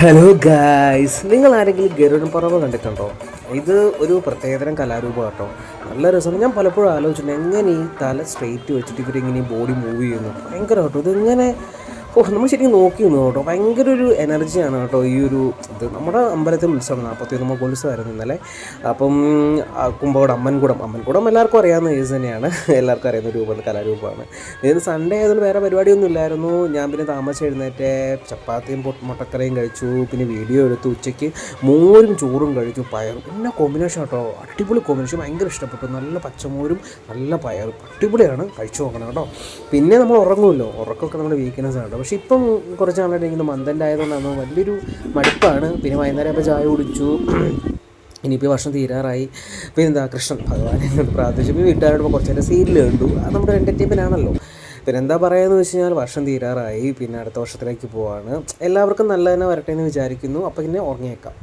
Hello guys, നിങ്ങൾ ആരെങ്കിലും ഗരുഡൻ പറവ കണ്ടിട്ടുണ്ടോ? ഇത് ഒരു പ്രത്യേകതരം കലാരൂപം കേട്ടോ. നല്ല രസമാണ്. ഞാൻ പലപ്പോഴും ആലോചിച്ചിട്ടുണ്ട് എങ്ങനെ ഈ തല സ്ട്രെയിറ്റ് വെച്ചിട്ട് ഇവരിങ്ങനെ ബോഡി മൂവ് ചെയ്യുന്നു. ഭയങ്കര കേട്ടോ ഇതിങ്ങനെ. നമ്മൾ ശരിക്കും നോക്കി നിന്നു കേട്ടോ. ഭയങ്കര ഒരു എനർജിയാണ് കേട്ടോ ഈ ഒരു ഇത്. നമ്മുടെ അമ്പലത്തിൽ ഉത്സവം 41 ഉത്സവമായിരുന്നു ഇന്നലെ. അപ്പം കുമ്പകോട് അമ്മൻകുടം എല്ലാവർക്കും അറിയാവുന്ന കേസ് തന്നെയാണ്. എല്ലാവർക്കും അറിയുന്ന രൂപമാണ്, കലാരൂപമാണ്. ഇതിന് സൺഡേ ആയതുകൊണ്ട് വേറെ പരിപാടിയൊന്നും ഇല്ലായിരുന്നു. ഞാൻ പിന്നെ താമസിച്ച് എഴുന്നേറ്റ് ചപ്പാത്തിയും മുട്ടക്കറിയും കഴിച്ചു. പിന്നെ വീഡിയോ എടുത്തു. ഉച്ചയ്ക്ക് മോരും ചോറും കഴിച്ചു. പയറും പിന്നെ കോമ്പിനേഷൻ കേട്ടോ, അടിപൊളി കോമ്പിനേഷൻ. ഭയങ്കര ഇഷ്ടപ്പെട്ടു. നല്ല പച്ചമോരും നല്ല പയറും അടിപൊളിയാണ്. കഴിച്ചു നോക്കണം കേട്ടോ. പിന്നെ നമ്മൾ ഉറങ്ങുമല്ലോ, ഉറക്കമൊക്കെ നമ്മുടെ വീക്ക്നെസ് ആണ്. പക്ഷേ ഇപ്പം കുറച്ച് നാളായിട്ട് എനിക്ക് മന്ദൻ്റെ ആയതുകൊണ്ടാണ് വലിയൊരു മടുപ്പാണ്. പിന്നെ വൈകുന്നേരം ആയപ്പോൾ ചായ കുടിച്ചു. ഇനിയിപ്പോൾ വർഷം തീരാറായി. പിന്നെ എന്താ കൃഷ്ണൻ ഭഗവാനെ പ്രാർത്ഥിച്ചു. പിന്നെ വീട്ടുകാരോട് കുറച്ച് നേരം സീരിയൽ കണ്ടു. അത് നമ്മുടെ എൻ്റർടൈൻമെൻ്റ് ആണല്ലോ. പിന്നെ എന്താ പറയുകയെന്ന് വെച്ച് കഴിഞ്ഞാൽ വർഷം തീരാറായി. പിന്നെ അടുത്ത വർഷത്തിലേക്ക് പോവാണ്. എല്ലാവർക്കും നല്ല തന്നെ വരട്ടെ എന്ന് വിചാരിക്കുന്നു. അപ്പോൾ പിന്നെ ഉറങ്ങിയേക്കാം.